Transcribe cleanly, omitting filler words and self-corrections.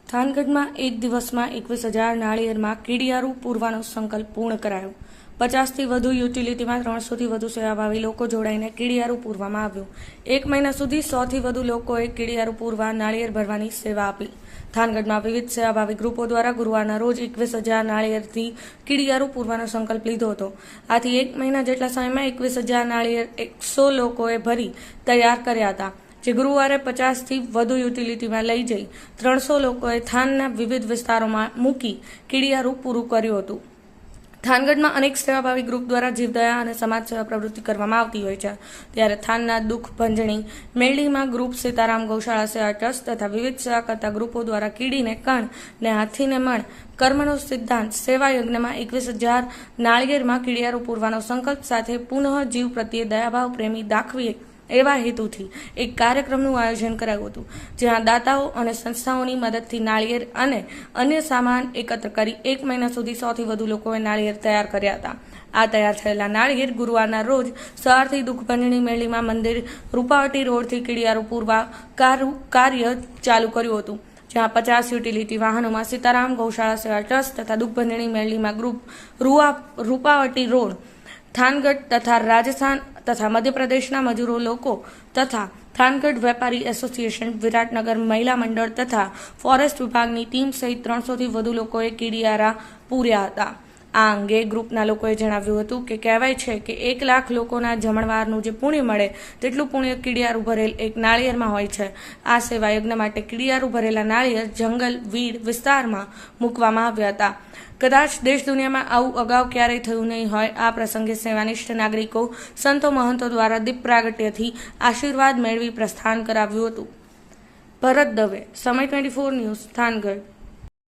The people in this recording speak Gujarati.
થાનગઢમાં એક દિવસમાં 21,000 નાળિયેરમાં કીડિયારું પૂરવાનો સંકલ્પ પૂર્ણ કરાયો। 50થી વધુ યુટિલિટીમાં 300થી વધુ સેવાભાવી લોકો જોડાઈને કીડિયારું પૂરવામાં આવ્યું। એક મહિના સુધી 100થી વધુ લોકોએ કીડિયારું પૂરવા નાળિયેર ભરવાની સેવા આપી। થાનગઢમાં વિવિધ સેવાભાવી ગ્રુપો દ્વારા ગુરુવારના રોજ 21,000 નાળિયેરથી કીડિયારું પૂરવાનો સંકલ્પ લીધો હતો। આથી એક મહિના જેટલા સમયમાં 21,000 નાળિયેર 100 લોકોએ ભરી તૈયાર કર્યા હતા, જે ગુરુવારે 50થી વધુ યુટિલિટીમાં લઈ જઈ 300 લોકોએ થાનના વિવિધ વિસ્તારોમાં મૂકી કીડિયારું પૂરું કર્યું હતું। થાનગઢમાં અનેક સેવાભાવી ગ્રુપ દ્વારા જીવદયા અને સમાજ સેવા પ્રવૃત્તિ કરવામાં આવતી હોય છે, ત્યારે થાનના દુઃખ ભંજણી મેરડીમાં ગ્રુપ સીતારામ ગૌશાળા સેવા ટ્રસ્ટ તથા વિવિધ સેવા કરતા ગ્રુપો દ્વારા કીડીને કણ ને હાથીને મણ કર્મનો સિદ્ધાંત સેવા યજ્ઞમાં 21,000 નાળિયેરમાં કીડિયારું પૂરવાનો સંકલ્પ સાથે પુનઃ જીવ પ્રત્યે દયાભાવ પ્રેમી દાખવીએ એવા હેતુથી એક કાર્યક્રમનું આયોજન કરાયું હતું, જ્યાં દાતાઓ અને સંસ્થાઓની મદદથી નાળિયેર અને અન્ય સામાન એકત્ર કરી એક મહિના સુધી 100થી વધુ લોકોએ નાળિયેર તૈયાર કર્યા હતા। આ તૈયાર થયેલા નાળિયેર ગુરુવારના રોજ સવારથી દુઃખભંજણી મેરડીમાં મંદિર રૂપાવટી રોડથી કીડિયારું પૂરવા કાર્ય ચાલુ કર્યું હતું, જ્યાં 50 યુટિલિટી વાહનોમાં સીતારામ ગૌશાળા સેવા ટ્રસ્ટ તથા દુઃખભંજણી મેરડીમાં ગ્રુપ રૂપાવટી રોડ થાનગઢ તથા રાજસ્થાન તથા મધ્યપ્રદેશના મજૂરો લોકો તથા થાનગઢ વેપારી એસોસિએશન, વિરાટનગર મહિલા મંડળ તથા ફોરેસ્ટ વિભાગની ટીમ સહિત 300થી વધુ લોકોએ કીડિયારા પૂર્યા હતા। આ અંગે ગ્રુપના લોકોએ જણાવ્યું હતું કે કહેવાય છે કે 1 લાખ લોકોના જમણવારનું જે પુણ્ય મળે તેટલું પુણ્ય કીડિયારું ભરેલ એક નાળિયેરમાં હોય છે। આ સેવા યજ્ઞ માટે કીડિયારું ભરેલા નાળિયેર જંગલ વીડ વિસ્તારમાં મૂકવામાં આવ્યા હતા। કદાચ દેશ દુનિયામાં આવું અગાઉ ક્યારેય થયું નહીં હોય। આ પ્રસંગે સેવાનિષ્ઠ નાગરિકો, સંતો મહંતો દ્વારા દીપ પ્રાગટ્યથી આશીર્વાદ મેળવી પ્રસ્થાન કરાવ્યું હતું। ભરત દવે, સમય 24 ન્યૂઝ, થાનગઢ।